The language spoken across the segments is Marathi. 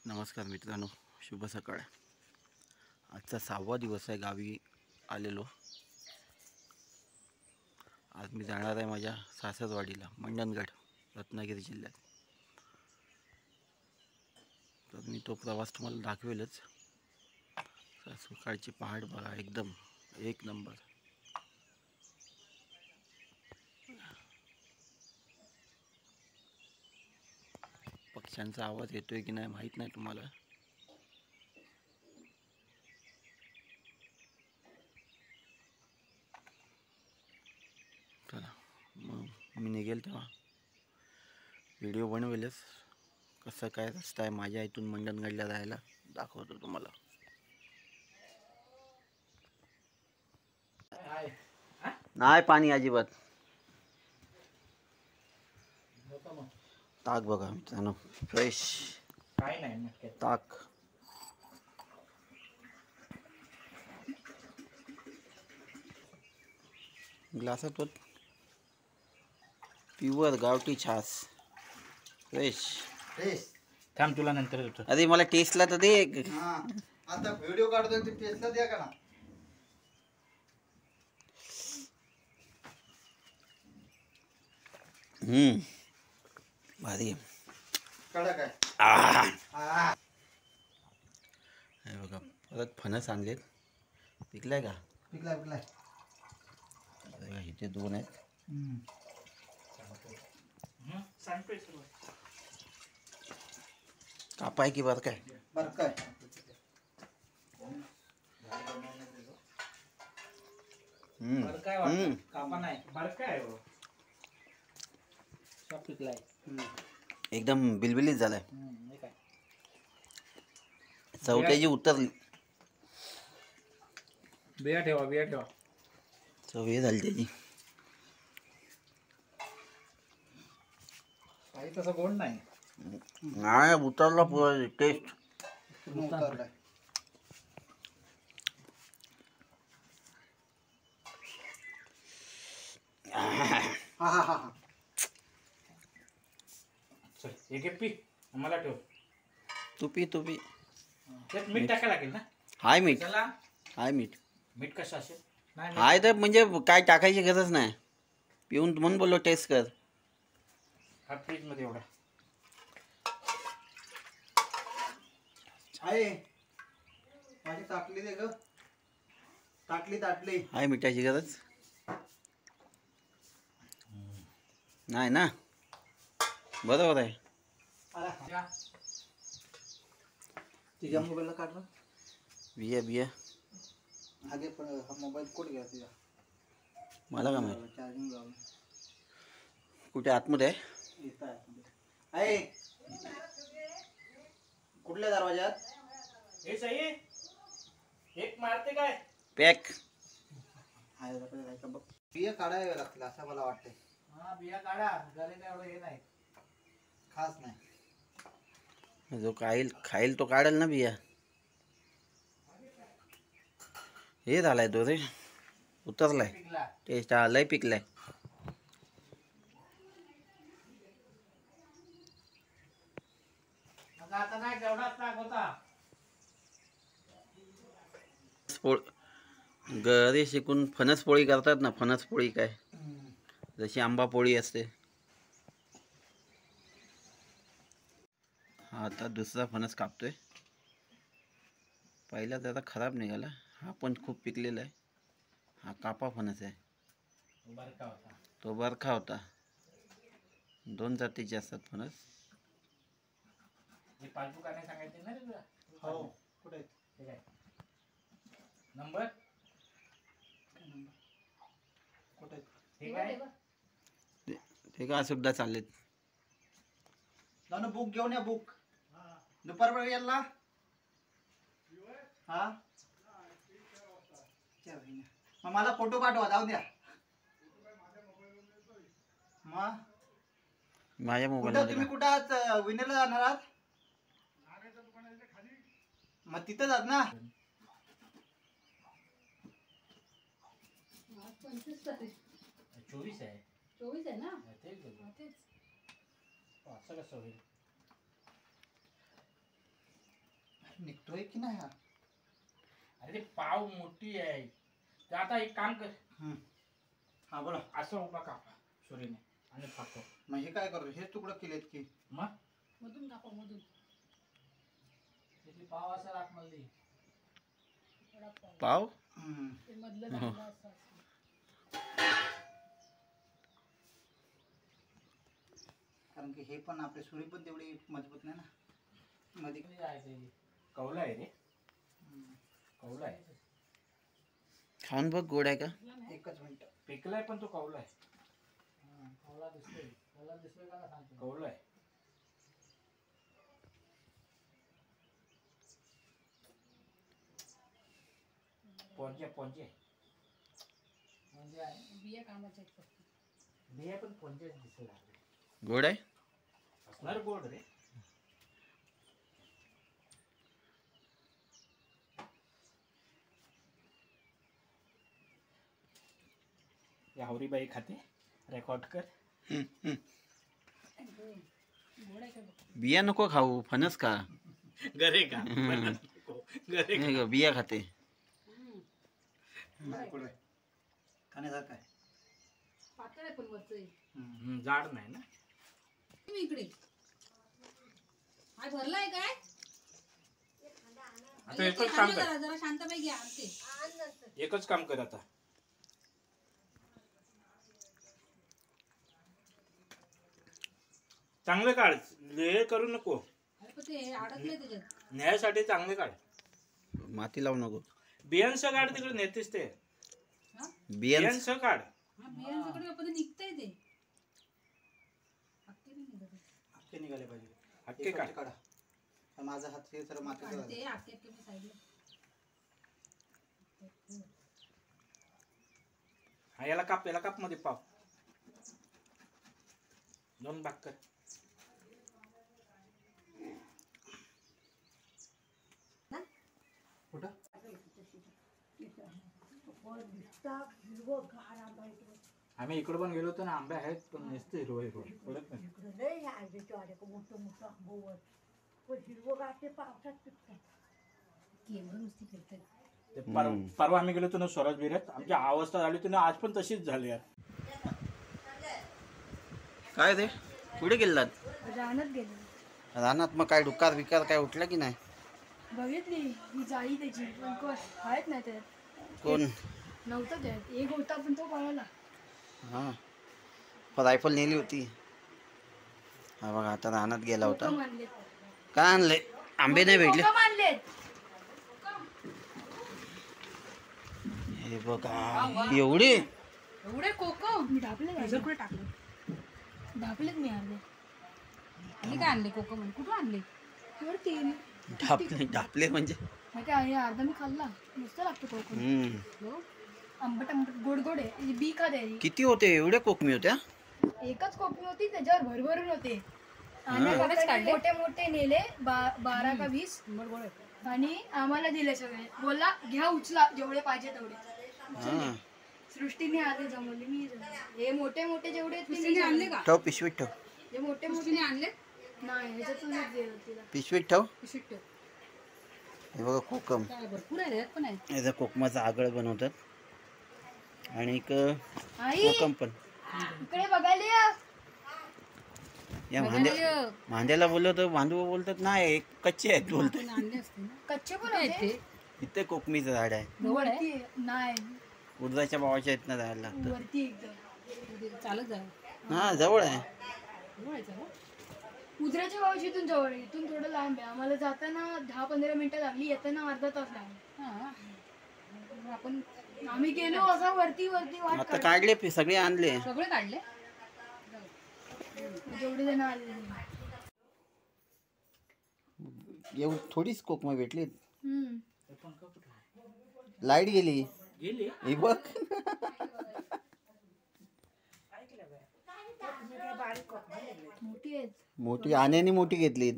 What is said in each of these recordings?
नमस्कार मित्रांनो, शुभ सकाळ। आजचा 6वा दिवस आहे गावी आलेलो। आज मी जाणार आहे माझ्या सासरवाडीला, मंडणगड, रत्नागिरी जिल्ह्यात। तर मी तो प्रवास तुम्हाला दाखवेलच। सकाळची पहाट बघा, एकदम एक नंबर। पक्ष्यांचा आवाज येतोय की नाही माहित नाही तुम्हाला। चला मग मी निघेल तेव्हा व्हिडिओ बनवेलच। कसं काय रस्ता आहे माझ्या इथून मंडणगडला जायला दाखवतो तुम्हाला। नाही पाणी अजिबात। ताक बघा मित्रांनो, फ्रेश काय नाही ताक। ग्लासात प्युअर गावठी छास, फ्रेश फ्रेश। थांब तुला नंतर देतो। अरे मला टेस्टला तर दे। आता व्हिडिओ काढतोय ते टेस्टला द्या का ना। भारी कडक आहे। हे बघा, परत फणस आणलेत। पिकलाय का? पिकलाय। इथे 2 आहेत। कापाय की बरं काय? कापा नाही, बरं काय हो, सब पिकलाय। एकदम बिलबिलीत झालाय। हे काय चौथ्याची उतरली। बिया ठेवा। चव झाली त्याची। काही तसं गोड नाही। नाही उतरला पुरा टेस्ट। उतरलाय। एक पी मला ठेव। तू पी त्यात मीठ टाकायला लागेल ना। हाय मीठ, चला हाय मीठ। मीठ कसं असेल? नाही हाय तर म्हणजे काय टाकायची गरज नाही। पिऊन म्हणून बोललो टेस्ट कर। हा फ्रीज मध्ये एवढा आहे। माझी ताटली दे ग, ताटली। हाय मिठाची गरज नाही ना, बरोबर आहे। तुझ्या मोबाईलला काढ ना। बिया आगे पण हा मोबाईल कुठे गेला तुझा? मला काय माहिती चार्जिंग लावून कुठे आतमध्ये आहे? इथं आहे। कुठल्या दरवाजात? हे सही एक मारते काय पॅक आहे का बघ। बिया काढायला लागतील असं मला वाटतंय। हा बिया काढा, गरे एवढं हे नाही, खास नाही। जो खाईल तो काढेल ना बिया। हे झालाय तो रे, उतरलाय टेस्ट। लय पिकलाय। आता नाही तेवढाच ताक होता। घरी शिकून फणस पोळी करतात ना, फणस पोळी काय जशी आंबा पोळी असते। हा आता दुसरा फणस कापतोय। पहिला जरा खराब निघाला, हा पण खूप पिकलेला आहे। हा कापा फणस आहे, तो बरखा होता। 2 जातीचे असतात फणस। पासबुक आणायला सांगायचे ना तुला? हो, कुठे ठीक आहे। नंबर कुठे ठीक आहे? ते का सुद्धा चाललेत। जाऊन बुक घेऊन या, बुक दुपारपर्यंत याल ना। हा मग मला फोटो पाठवा, जाऊ द्या। मग माझ्या मोबाईल कुठं तुम्ही कुठं आहात? विनेरला जाणार आहात? मग तिथं जात ना। 24 आहे। 24 आहे ना, तेच असं कसं होईल? निघतोय की नाही हा? अरे पाव मोठी आहे. तर आता एक काम कर, हा बोला. असं उभा कापा सुरीने आणि फाको. मग हे काय करतो? हे तुकडं केलेत की मग मधून कापा मधून. त्याची पाव असं राख मल्ली. पाव ते मधलं झालं असं. कारण की हे पण आपले सुरी पण तेवढी मजबूत नाही ना मध्ये. कौला आहे रे, कौला आहे. खाऊन बघ गोड आहे का? एकच मिनिट. पिकलाय पण तो कौला आहे. कौला दिसतोय. कौला दिसतोय का सांगतो. कौला आहे. पोंजे पोंजे म्हणजे बिया कामाच्या आहेत फक्त. बिया पण पोंजे दिसायला लागले. गोड आहे. असणार गोड रे. यावरीबाई खाते. रेकॉर्ड कर. गोड आहे का बघ. बिया नको खाऊ, फणस खा. गरे का गरे नाही गं, बिया खाते. पुढे खाण्यासारखं आहे. पातळ आहे पण वरचं. जाड नाही ना. मी इकडे काय भरलाय काय? आता एकच काम कर. जरा शांतपैकी आणते. एकच काम कर आता. चांगलं काढ, लेअर करू नको. अरे पण ते अडकले त्याच्यात. न्यायासाठी चांगले काढ. माती लावू नको. बियांचं काढ, तिकडे नेतेस ते. हा बियांचं काढ. बियांच्याकडे पण निघतंय ते. हत्ती नाही निघत. हत्ती निघाले पाहिजे. हक्के काढ. काढा. तर माझा हात हे तर मातीचा झाला. ते हत्ती मी साईडला. हा याला काप मध्ये पाव. 2 भाग कर. कुठं? आम्ही इकडे पण गेलो होतो ना, आंबे आहेत पण नसते हिरवं हिरवं पडत नाही. केवढं नुसती फिरतात. ते परवा आम्ही गेलो होतो ना स्वराज बिरात, आमची अवस्था झाली होती ना, आज पण तशीच झाली यार. काय ते कुठे गेलात? रानात गेलो. रानात मग काय डुक्कर बिकार काय उठला की नाही? बघितली ही जाळी त्याची पण आहेत नाही त्यात. कोण नव्हतं त्यात. एक होता पण तो पळाला. हा रायफल नेली होती. हा बघा आता रानात गेला होता. कोकम आणलेत. काय आणले? आंबे नाही भेटले. कोकम आणलेत. हे बघा एवढे एवढे कोकम मी ढापले सगळे टाकले. ढापलेत मी अर्धे. आणि काय आणले कोकम? कुठून आणले? वरती ढापले म्हणजे काय अर्धा मी खाल्ला. मस्त लागतो कोकम. आंबट आंबट गोड गोड आहे. बी का द्यायची. किती होते? एवढे कोकमी होत्या? एकच कोकमी होती त्याच्यावर भरभरून होते. आणि बरेच काकांनी काढले? मोठे मोठे नेले 12 का 20 आणि आम्हाला दिले सगळे. बोलला घ्या उचला जेवढे पाहिजे तेवढे. हा सृष्टीने आले जमवले मी जमवले. हे मोठे मोठे जेवढे आहेत ते सृष्टीने मी आणले जमवले. का? ठेव पिशवीत ठेव. हे मोठे मोठे सृष्टीने आणले? नाही ह्याच्यातूनच दिलं तिला. पिशवीत ठेव. शिट्ट. हे बघा कोकम. काय भरपूर आहे रे पण आहे. याचा कोकमाचा आगळ बनवतात आणि एक आई कोकम पण. इकडे बघायला या. या भांड्याला बोललो तर भांडू बोलतात नाही कच्चे आहेत बोलतात. आणले असते ना. कच्चे पण कुठे आहेत होते. ते? इथे कोकमीचं झाड आहे. जवळ आहे? वरती नाही उडदाच्या भावाच्या इथनं जायला लागतं. वरती एकदम चालत जा. हा जवळ आहे. जवळ आहे चालत. उजऱ्याच्या गावाची इथून जवळ आहे. इथून थोडं लांब आहे. आम्हाला जाताना 10-15 मिनिटं लागली. येताना अर्धा तास लागला. हा. मग आपण आम्ही गेलो असा वरती वरती वाट आता काढले सगळे आणले. सगळे काढले. जेवढे जण आले. एवढी थोडीच कोकमा भेटली. हम्म. लाईट गेली. गेली. हे बघ मोठी आहेत. मोठी आण्याने मोठी घेतली.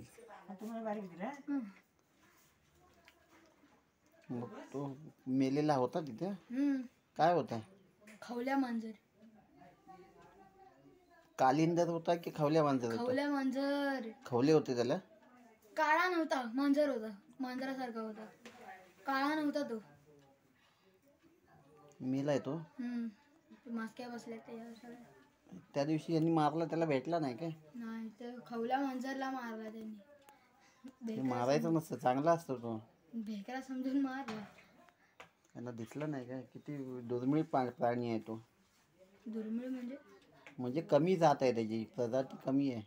मग तो मेलेला होता तिथे. काय होता? खवल्या मांजर. कालिंदर होता की खवल्या मांजर होता? खवल्या मांजर. खवले होते त्याला. काळा नव्हता, मांजर होता, मांजरासारखा होता, काळा नव्हता तो. मेलाय तो. मास्क्या बसल्या ते त्या दिवशी यांनी मारला त्याला भेटला नाही काय? नाही, ते खवल्या मांजरला मारला त्यांनी. ते मारायचं नसतं, चांगला असतो तो. भेकरा समजून मारला. त्यांना दिसलं नाही काय? किती दुर्मिळ प्राणी आहे तो. दुर्मिळ म्हणजे कमी जात आहे, त्याची प्रजाती कमी आहे.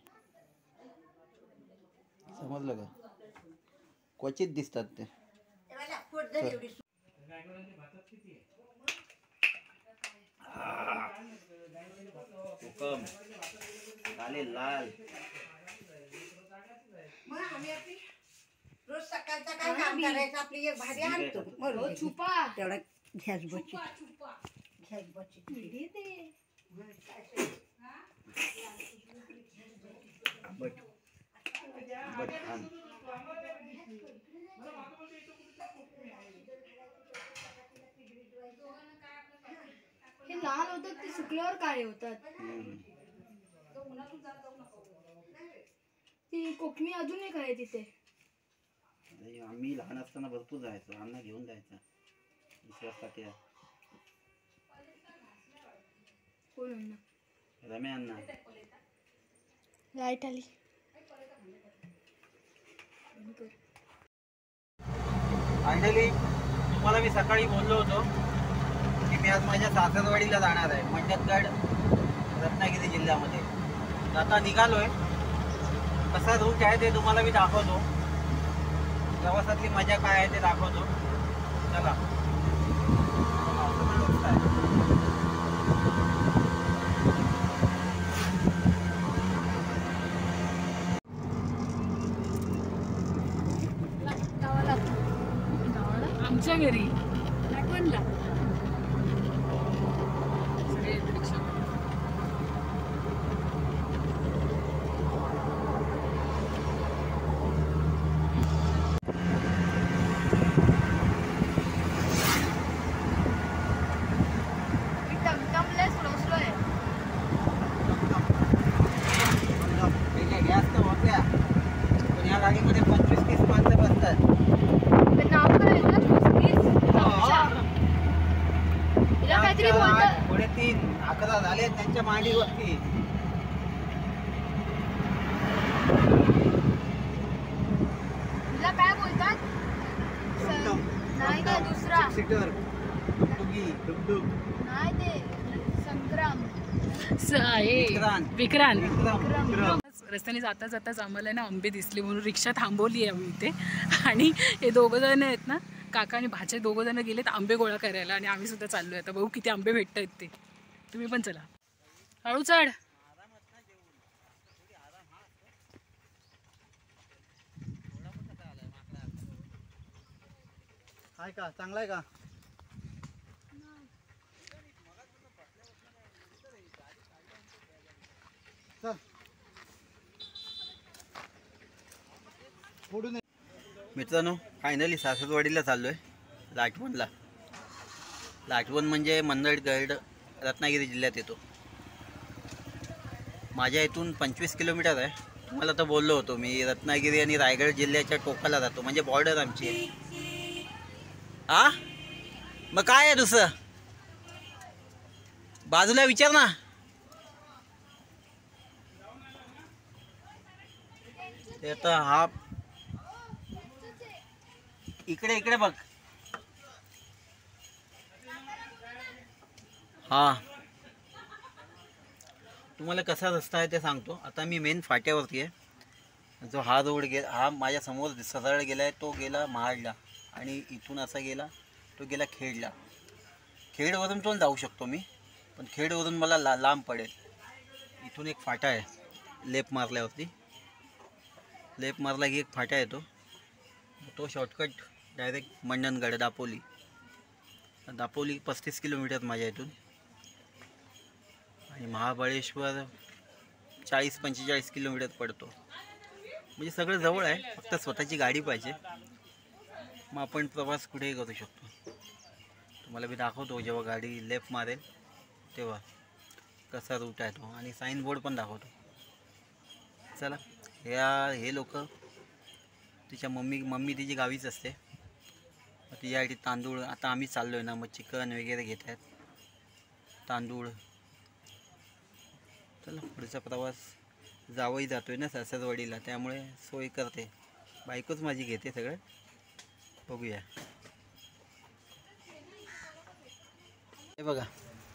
समजलं का? क्वचित दिसतात ते. लाल रोज सकाळचा काय काम करायचं आपली एक भाजी आणतो छुपा तेवढा घ्यास बच्ची घ्यास बच्ची हे लाल होतात ते सुकल्यावर काळे होतात. ती कोकणी अजून एक आहे तिथे. आम्ही लहान असताना भरपूर जायचो, अण्णा घेऊन जायचा. दुसऱ्यासाठी कोण अण्णा? रम्या अण्णा. लाईट आली. फायनली तुम्हाला मी सकाळी बोललो होतो की मी आज माझ्या सासरवाडीला जाणार आहे, मंडतगड, रत्नागिरी जिल्ह्यामध्ये. आता निघालोय. कसा रूट आहे ते तुम्हाला मी दाखवतो. प्रवासातली मजा काय आहे ते दाखवतो. चला. आमच्या घरी आठवणला सगळे रिक्षा. गॅस तर होत्या, पण या गाडीमध्ये 25-30 माणसं बसतात. पुढे 3-11 झाले त्यांच्या मांडीवरती. तुला काय बोलतात? नाही का दुसरा सीटर डुगडुग नाही, ते संग्राम. विक्रांत. रस्त्याने जाता जाताच आम्हाला ना आंबे दिसले म्हणून रिक्षा थांबवली आहे आम्ही इथे. आणि हे दोघं जण आहेत ना, काका आणि भाचे दोघं जण गेलेत आंबे गोळा करायला आणि आम्ही सुद्धा चाललोय. आता बघू किती आंबे भेटत आहेत ते. तुम्ही पण चला. हळू चढ. आहे का? चांगला आहे का? चल फोडून. मित्रांनो, फायनली सासरवाडीला चाललो आहे. लाटवणला. लाटवण म्हणजे मंडतगड, रत्नागिरी जिल्ह्यात येतो. माझ्या इथून 25 किलोमीटर आहे. तुम्हाला तर बोललो होतो मी, रत्नागिरी आणि रायगड जिल्ह्याच्या टोकाला जातो, म्हणजे बॉर्डर आमची आहे. मग काय आहे दुसरं? बाजूला विचार ना. ते आता हा इकडे बघ. हा, तुम्हाला कसा रस्ता आहे ते सांगतो. आता मी मेन फाट्यावरती आहे. जो हा रोड हा माझ्या समोर सरळ गेला आहे, तो गेला महाडला. आणि इथून असा गेला, तो गेला खेडला. खेडवरून पण जाऊ शकतो मी, पण खेडवरून मला लांब पडेल. इथून एक फाटा आहे, लेप मारल्यावरती. लेप मारला की एक फाटा येतो, तो shortcut direct Mandangad, Dapoli. 35 kilometre माझ्या इथून. आणि महाबळेश्वर 40-45 किलोमीटर पडतो. म्हणजे सगळं जवळ आहे, फक्त स्वतःची गाडी पाहिजे. मग आपण प्रवास कुठेही करू शकतो. तुम्हाला मी दाखवतो जेव्हा गाडी लेफ्ट मारेल तेव्हा कसा रूट आहे तो, आणि साईन बोर्ड पण दाखवतो. चला. हे लोक तिच्या मम्मी तिची गावीच असते. तिच्यासाठी तांदूळ, आता आम्ही चाललो आहे ना, मग चिकन वगैरे घेत आहेत, तांदूळ. चला पुढचा प्रवास, जावंही जातोय ना सासरवाडीला, त्यामुळे सोय करते. बायकोच माझी घेते सगळं. बघूया. हे बघा,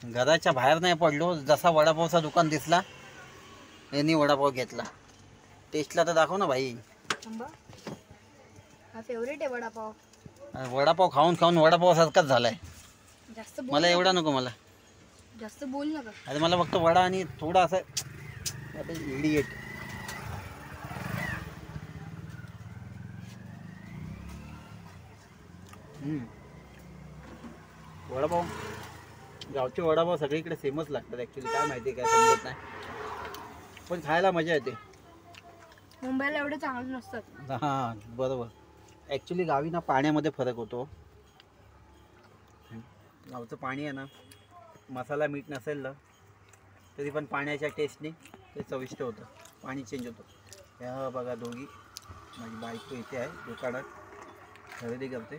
घराच्या बाहेर नाही पडलो, जसा वडापावचा दुकान दिसला यांनी वडापाव घेतला. टेस्टला तर दाखव ना भाई. हा फेवरेट आहे वडापाव. वडापाव खाऊन खाऊन वडापाव सारखाच झालाय. जास्त मला एवढा नको, मला जास्त बोल नका. अरे मला फक्त वडा आणि थोडा असं इडिएट. वडापाव, गावचे वडापाव सगळीकडे सेमच लागतात ॲक्च्युली. काय माहिती काय समजत नाही, पण खायला मजा येते. मुंबईला एवढे चांगले नसतात. हां बरोबर. ॲक्च्युली गावी ना पाण्यामध्ये फरक होतो. गावचं पाणी आहे ना, मसाला मीठ नसेल ना तरी पण पाण्याच्या टेस्टने ते चविष्ट होतं. पाणी चेंज होतं. ह्या बघा दोघी, माझी बायको इथे आहे दुकानात खरेदी करते.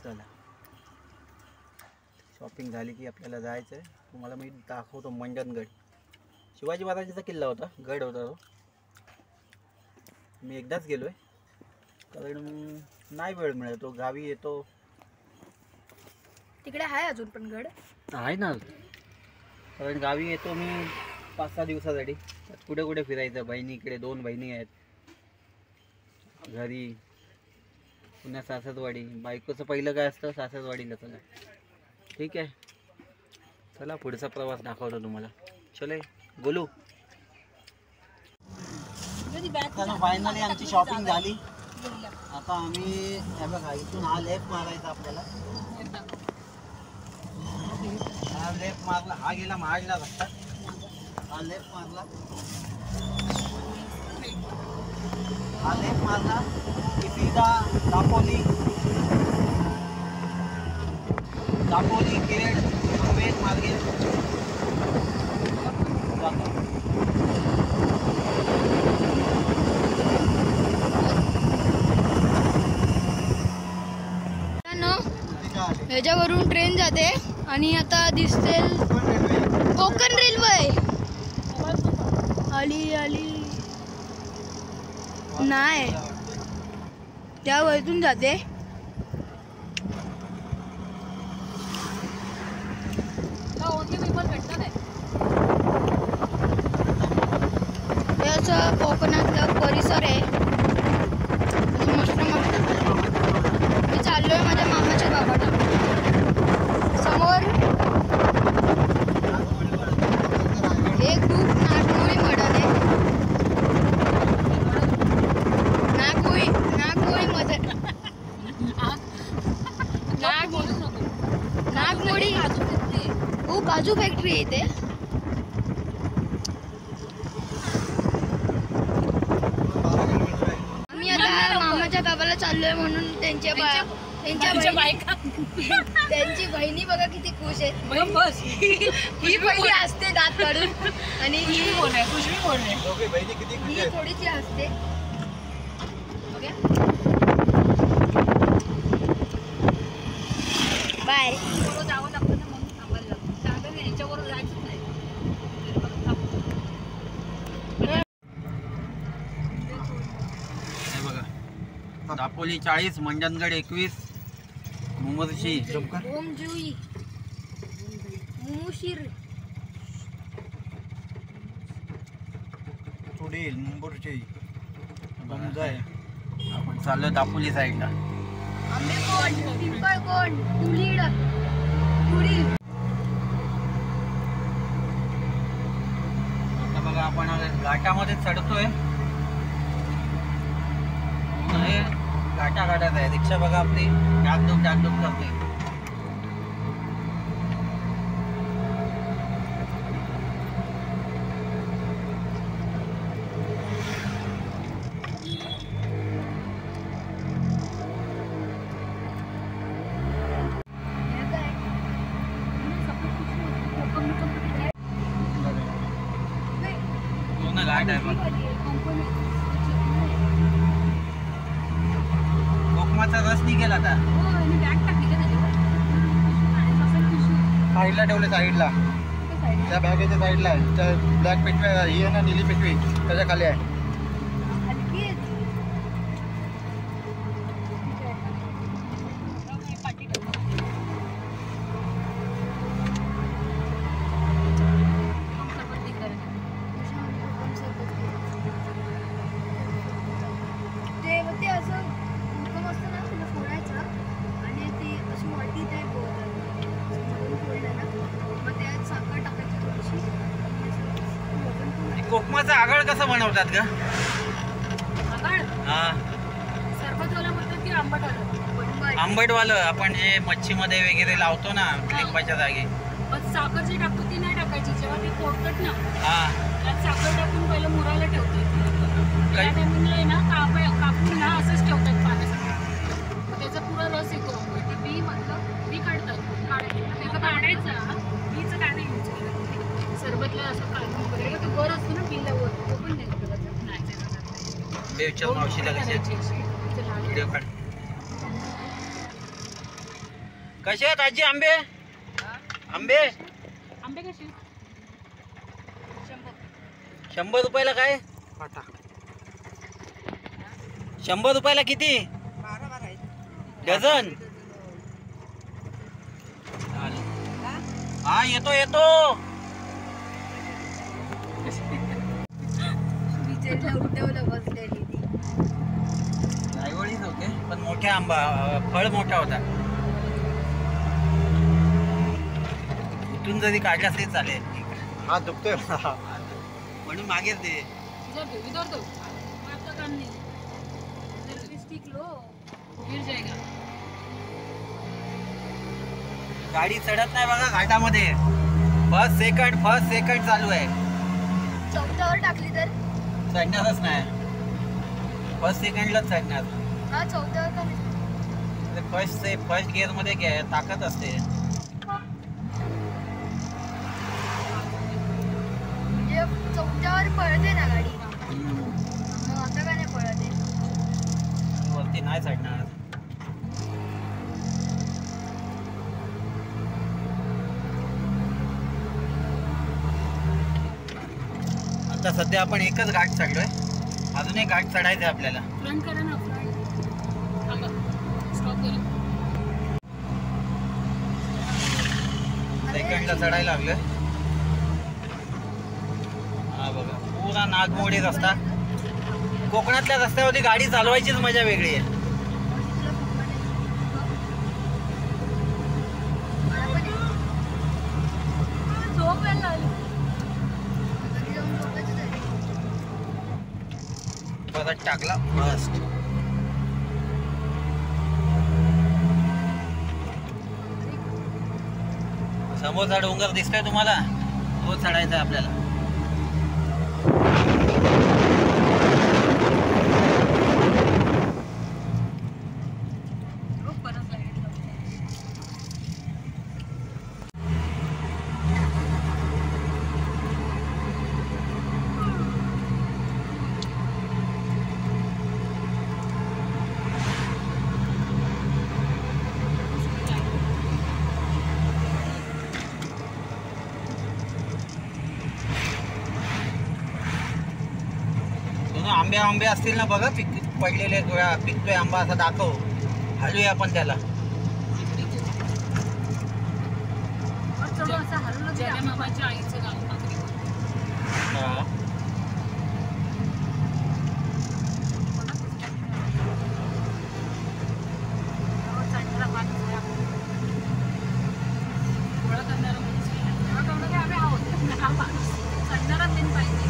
चला शॉपिंग झाली की आपल्याला जायचं आहे. तुम्हाला मी दाखवतो मंडणगड. शिवाजी महाराजांचा किल्ला होता, गड होता तो. मी एकदाच गेलो आहे, कारण नाही वेळ मिळतो. गावी येतो. तिकडे आहे अजून पण गड आहे ना, कारण गावी येतो मी 5-6 दिवसासाठी. कुठे कुठे फिरायचं. बहिणीकडे 2 बहिणी आहेत घरी, पुन्हा सासरवाडी. बायकोचं पहिलं काय असतं, सासरवाडीला. चला ठीक आहे, चला पुढचा प्रवास दाखवतो तुम्हाला. चले बोलू. फायनली आमची शॉपिंग झाली. आता आम्ही हे बघा, इथून हा लेफ्ट मारायचा आपल्याला. हा लेफ्ट मारला, हा गेला महाडला रस्ता. हा लेफ्ट मारला, हा लेफ्ट मारला की सीधा दापोली, खेड, मुंबई मार्गे जातो. ह्याच्यावरून ट्रेन जाते आणि आता दिसते कोकण रेल्वे. आली आली नाही, त्या वरतून जाते. हे असं कोकणातलं परिसर आहे. मस्त मस्त. मी चाललोय माझ्या मामाच्या गावाला. समोर एक खूप नागमोळी मडण आहे. नागमोळी मडण, नागमोळी खूप काजू फॅक्टरी आहे इथे. आम्ही आता मामाच्या गावाला चाललोय म्हणून त्यांच्या त्यांची बहिणी बघा किती खुश आहे. ही पहिली हसते दात काढून आणि ही थोडीशी हसते. बाय. दापोली 40, मंडणगड 21, मुमुर्शी, ओमजुई, मुमुशीर, चुडील, मुंबूरची, आपण चाललो दापोली साईडला. आंबेकोट, पिंपळकोट, तुलीड, तुरील. आता बघा आपण घाटामध्ये चढतोय. घाटा घाटात आहे. रिक्षा बघा आपली डागडुग करते. पूर्ण घाट आहे बघ. आंबाचा रस निघेल आता. हो, आणि बॅग टाकली का त्याच्यावर? आणि असं पिशवी. साईडला ठेवले साईडला, कुठे side ला? त्या बॅगेच्या साईडला आहे. त्या ब्लॅक पिशवी ही आहे ना, निली पिशवी त्याच्या खाली आहे. हलकी आहे ती. पाठी टाक. सरबत नाही करायचं. ते असं हुकम असतं ना, त्याला फोडायचं आणि ती अशी वाटी टाईप फोडलं ना, मग त्यात साखर टाकायची थोडीशी आणि असं ओपन करून कोकमाचं आगळ कसं बनवतात का? आगळ? हा, सरबतवाला म्हणतात की आंबट आलं. आंबटवालं आपण जे मच्छीमध्ये वगैरे लावतो ना लिंबाच्या जागी. पण साखर जी टाकतो ती नाही टाकायची. जेव्हा ते फोडतात ना, हा, त्यात साखर टाकून पहिलं मुरायला ठेवतात. त्या काही- टायमिंगला आहे ना कापून ना असंच ठेवतात पाण्यासाठी. मग त्याचा पुरा रस येतो. ते बी म्हणतं बी काढतात. त्याचं काढायचं. बीचं काय नाही यूज केलं. सरबतला असं काढून वगैरे तो बर असतो ना बीला वर, तो पण नाही करायचा. नाही त्याचा ते विचार मावशीला कसे व्हिडिओ काढ. कसे आहेत आजी आंबे? आंबे आंबे कसे? 100 रुपयाला काय? 100 रुपयाला किती डझन? हा, येतो विचारला उठवलं बसलेली ती. रायवळीच होते पण मोठ्या आंबा, फळ मोठा होता. इथून जरी काढला तरी चालेल. हात दुखतोय. म्हणून मागेच दे. इधर दो आपका काम नहीं स्टिक लो गिर जाएगा. गाडी चढत नाही बघा घाटामध्ये. फर्स्ट सेकंड चालू आहे. चौथ्यावर टाकली तर चढणारच नाही. फर्स्ट सेकंडलाच चढणार. हा चौथ्यावर का नाही? फर्स्ट गिअर मध्ये काय ताकद असते. म्हणजे चौथ्यावर पळते ना गाडी, मग आता का नाही पळते? वरती नाही चढणार. आता सध्या आपण एकच घाट चढलोय. अजून एक घाट चढायचं आहे आपल्याला. फ्रंट करा ना फ्रंट. थांबा स्टॉप करा. सेकंडला चढायला लागलोय. हा बघा पुरा नागमोडी रस्ता. कोकणातल्या रस्त्यावरती गाडी चालवायचीच मजा वेगळी आहे. तुला फुकट आहे. मला पण आहे. झोप यायला लागली. घरी जाऊन झोपायचं तरी. परत टाकला फर्स्ट. समोरचा डोंगर दिसतोय तुम्हाला? तो चढायचा आहे आपल्याला. परत लाईट. आंबे असतील ना बघा पडलेले पिकतोय आंबा असा दाखव. हलूया आपण त्याला. ज्याने मामाच्या आईचं गाव नागरी. हा. गोळा करणारा माणूस नाही. गोळा करणं काय आम्ही आहोत. हा माणूस चढणारा दिन पाहिजे.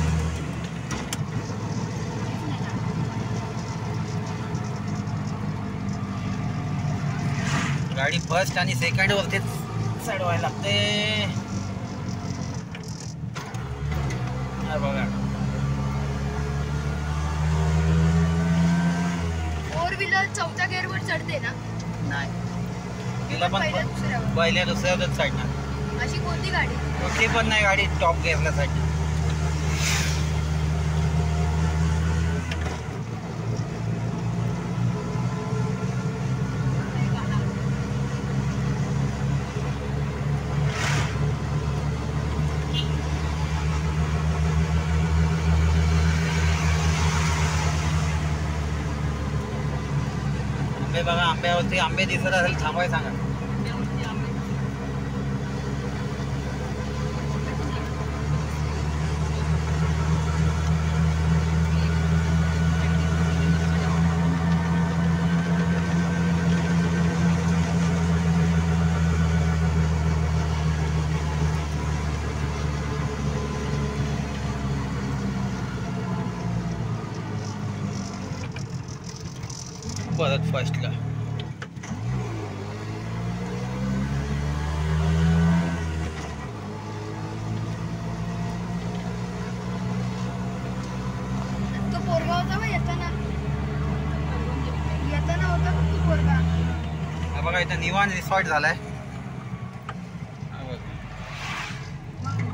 गाडी फर्स्ट आणि सेकंड वरतीच चढवायला लागते. बघा फोर व्हीलर चौथ्या गेअरवर चढते ना? नाही, तिला पण पहिल्या दुसऱ्यावर. पहिल्या दुसऱ्यावरच चढणार. अशी कोणती गाडी? कुठली पण नाही गाडी टॉप गिअरला चढणार. आंबे बघा, आंब्यावरती आंबे दिसत असेल थांबाय सांगा. आंब्यावरती आंबे. परत फर्स्टला तो पोरगा होता बा येताना होता बघ तो पोरगा. हा बघा, इथं निवान रिसॉर्ट झालाय. हा बघा.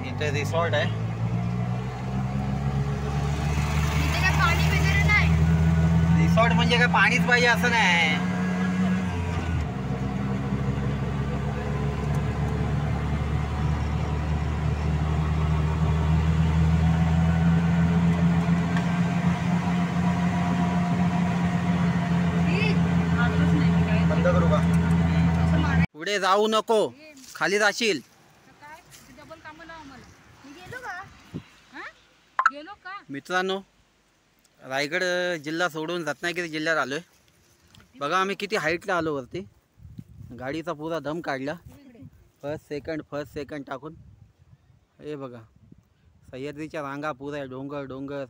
इथे रिसॉर्ट आहे. इथे काय पाणी वगैरे नाही. रिसॉर्ट म्हणजे काय पाणीच पाहिजे असं नाही. मागलंच नाही मी काय. बंद करू का? असं मारायचं. पुढे जाऊ नको, खाली जाशील. तर काय डबल कामं लाव आम्हाला. मी गेलो का? हा गेलो का? मित्रांनो, रायगड जिल्हा सोडून रत्नागिरी जिल्ह्यात आलोय. बघा आम्ही किती हाईटला आलो वरती. गाडीचा पुरा दम काढला. फर्स्ट सेकंड टाकून. हे बघा, सह्याद्रीच्या रांगा पुऱ्या, डोंगर.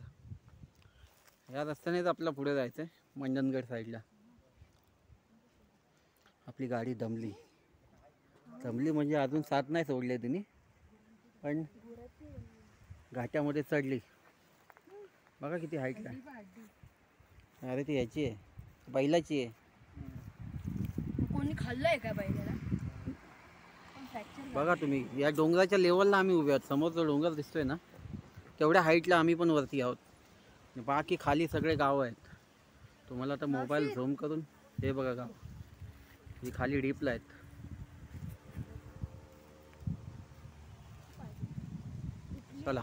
या रस्त्यानेच आपल्याला पुढे जायचं आहे, मंडणगड साईडला. आपली गाडी दमली म्हणजे अजून साथ नाही सोडले तिने, पण घाट्यामध्ये चढली. बघा किती हाईटला आहे. अरे ती याची आहे, बैलाची आहे. कोणी खाल्लंय का बैलाला? बघा तुम्ही, या डोंगराच्या लेवलला आम्ही उभे आहोत. समोर जो डोंगर दिसतोय ना, तेवढ्या हाईटला आम्ही पण वरती आहोत. बाकी खाली सगळे गावं आहेत. तुम्हाला आता मोबाईल झूम करून हे बघा गाव, ही खाली डीपला आहेत. चला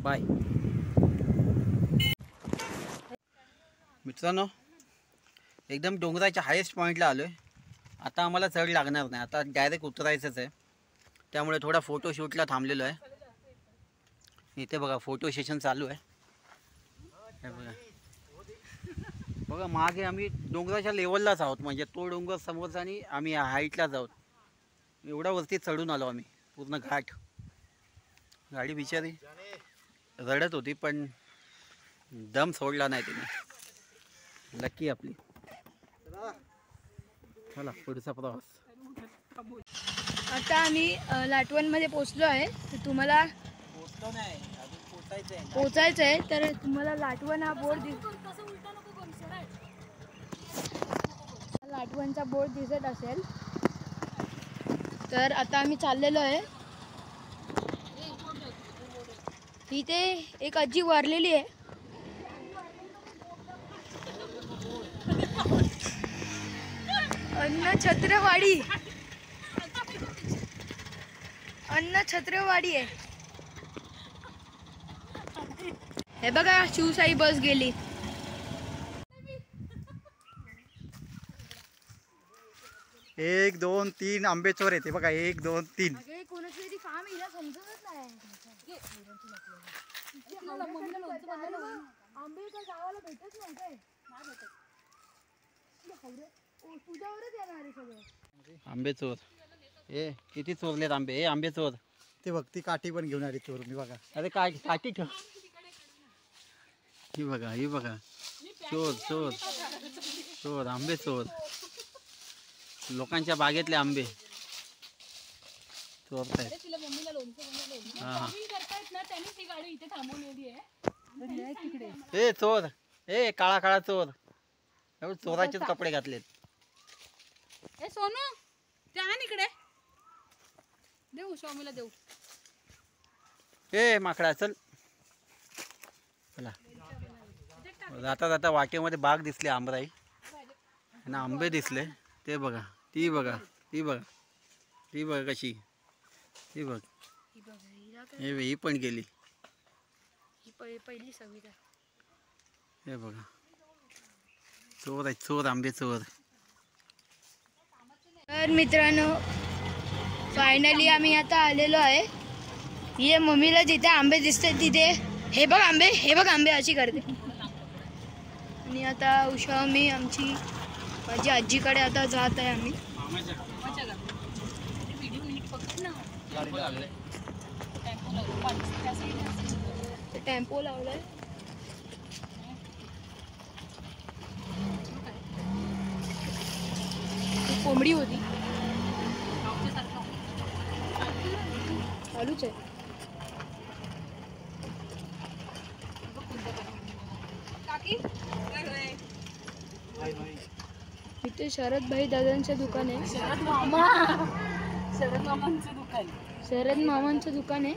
बाय मित्रांनो. एकदम डोंगराच्या हायेस्ट पॉईंटला आलो आहे. आता आम्हाला चढ लागणार नाही, आता डायरेक्ट उतरायचंच आहे. त्यामुळे थोडा फोटोशूटला थांबलेलो आहे. इथे बघा फोटो सेशन चालू आहे. हे बघा मागे आम्ही डोंगराच्या लेवललाच आहोत, म्हणजे तो डोंगर समोरचा आणि आम्ही हाईटलाच आहोत. एवढ्या वरती चढून आलो आम्ही, पूर्ण घाट. गाडी बिचारी रडत होती पण दम सोडला नाही तिने. लकी आपली. चला पुढचा प्रवास. आता आम्ही लाटवणमध्ये पोचलो आहे. तर तुम्हाला पोचलो नाही, अजून पोचायचं आहे. पोचायचं आहे, तर तुम्हाला लाटवण हा बोर्ड लाटवणचा बोर्ड दिसत असेल. तर आता आम्ही चाललेलो आहे. इथे एक आजी वारलेली आहे. अन्न छत्रवाडी आहे. हे बघा शिवसाई बस गेली. 1 2 3 आंबे चोर येते बघा. 1 2 3. कोणाची तरी काम हिला समजतच नाही. आंबे का गावाला भेटत नाही काय? तुझ्यावरच येणार आहे सगळं. आंबे चोर. ए किती चोरलेत आंबे. ए आंबे चोर. ते बघ, ती काठी पण घेऊन आली चोर. मी बघा, अरे काठी ठेव. ही बघा चोर आंबे चोर. लोकांच्या बागेतले आंबे चोरतायत. तिला मम्मीला लोणचं हा करतायत ना, त्यांनी ती गाडी इथे थांबवलेली आहे. तिकडे ए चोर. ए काळा चोर. एवढे चोराचेच कपडे घातलेत. ए सोनू ते आण इकडे. देऊ स्वामीला देऊ. ए माकडा चल. चला जाता वाटेमध्ये बाग दिसली आंबराई आणि आंबे दिसले. ते बघा, ती बघा कशी. ती बघ, ही पण गेली. पहिली सविता. हे बघा चोर आहे, चोर आंबे चोर. तर मित्रांनो फायनली आम्ही आता आलेलो आहे. ये मम्मीला जिथे आंबे दिसते तिथे हे बघ आंबे अशी करते. आणि आता उषा मी माझी आजीकडे आता जात आहे आम्ही. टेम्पो लावलाय. कोंबडी होती चालूच आहे. इथे शरद भाई दादांचं दुकान आहे. शरद मामांचं दुकान आहे.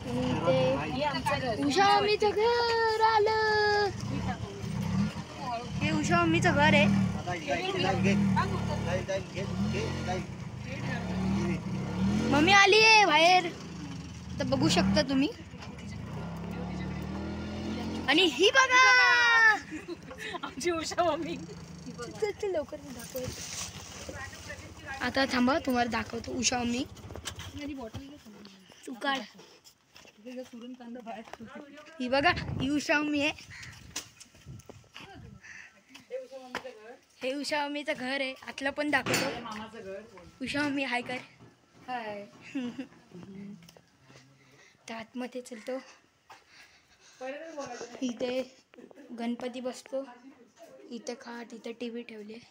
आणि ते उषा मम्मीचं घर आलं. हे उषा मम्मीचं घर आहे. मम्मी आली आहे बाहेर तर बघू शकता तुम्ही. आणि ही बघा आमची उषा मम्मी. लवकर दाखव. आता थांबा तुम्हाला दाखवतो उषा मम्मी. तू काढ. ही बघा ही उषा मम्मी आहे. हे उषा मम्मीचं घर आहे. आतलं पण दाखवतो. उषा मम्मी हाय कर. हाय. तर आतमध्ये चलतो. इथे गणपती बसतो. इथे खाट, इथे टी व्ही ठेवली आहे.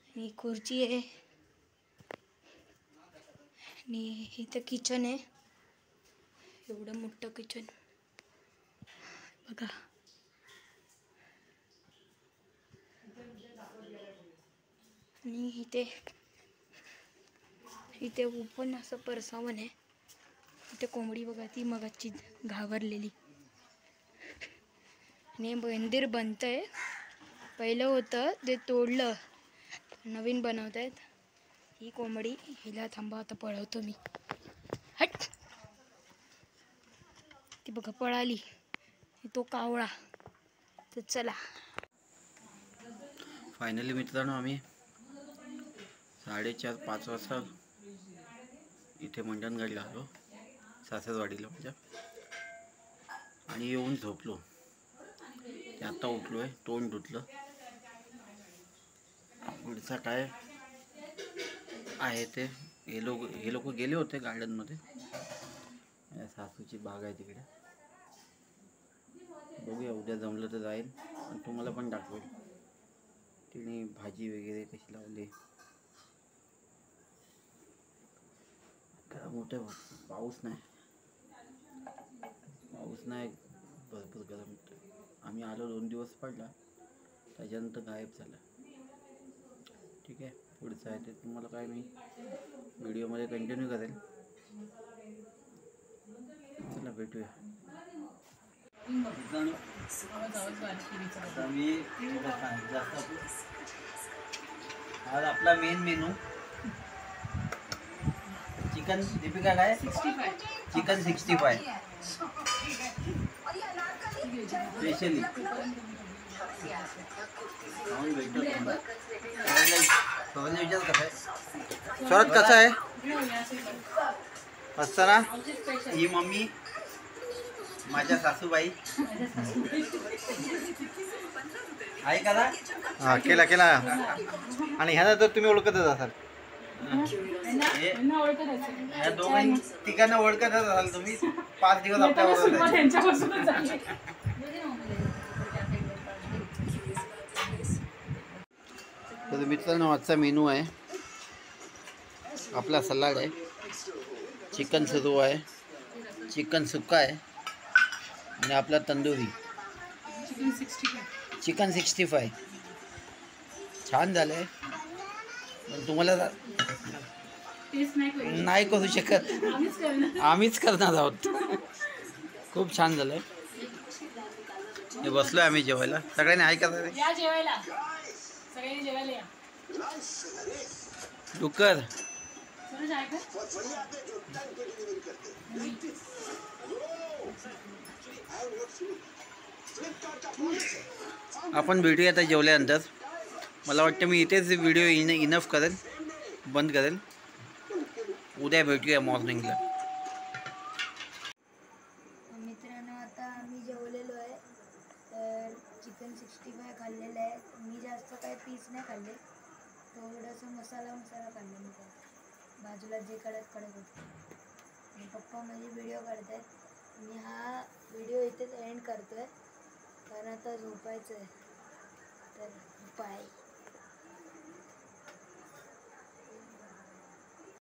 आणि खुर्ची आहे. आणि इथे किचन आहे. एवढं मोठं किचन बघा. आणि इथे ओपन असं परसावण आहे. इथे कोंबडी बघा ती मगाची घाबरलेली. आणि मंदिर बनतंय. पहिलं होतं ते तोडलं, नवीन बनवत आहेत. ही कोंबडी हिला थांबा आता पळवतो मी. हट. ती बघा पळाली. तो कावळा. तर चला फायनली मित्रांनो आम्ही 4:30-5 वाजता इथे मंडणगडला आलो, सासरवाडीला माझ्या. आणि येऊन झोपलो. ते आत्ता उठलो आहे, तोंड धुतलं. पुढचा काय आहे ते हे लोक गेले होते गार्डनमध्ये. सासूची बाग आहे तिकडे. बघूया उद्या जमलं तर जाईल आणि तुम्हाला पण दाखवेल तिने भाजी वगैरे कशी लावली. मोठे पाऊस नाही भरपूर गरम होतं. आम्ही आलो 2 दिवस पडला, त्याच्यानंतर गायब झाला. ठीक आहे, पुढचं आहे ते तुम्हाला काय मी व्हिडिओमध्ये कंटिन्यू करेल. चला भेटूया. आज आपला मेन मेनू चिकन. दीपिका काय? Chicken 65 specially. स्वरात कसं आहे असताना. ही मम्मी माझ्या सासूबाई आहे का ना. हा केला आणि ह्याला तर तुम्ही ओळखतच असाल. या दोघांनी तिघांना ओळखतच असाल तुम्ही. 5 दिवस आपल्याबरोबर. तर मित्रांनो आजचा मेनू आहे आपला सलाड आहे, चिकन सुरू आहे, चिकन सुक्का आहे आणि आपला तंदुरी चिकन 65. छान झालं आहे पण तुम्हाला नाही करू शकत, आम्हीच करणार आहोत. खूप छान झालं आहे. हे बसलो आहे आम्ही जेवायला. सगळ्यांनी आहे का जेवायला. सगळ्यांनी जेवायला या. डुक्कर आपण भेटूया आता जेवल्यानंतर. मला वाटतं मी इथेच व्हिडिओ इनफ करेल, बंद करेल. उद्या भेटूया मॉर्निंगला. मित्रांनो आता आम्ही जेवलेलो आहे. तर चिकन 65 खाल्लेलं आहे. मी जास्त काही पीस नाही खाल्ले, थोडंसं मसाला खाल्ले मी काय. बाजूला जे कडक होतं आणि पप्पा माझे व्हिडिओ काढत आहेत. मी हा व्हिडिओ इथेच एंड करतो आहे कारण आता झोपायचं आहे. तर बाय.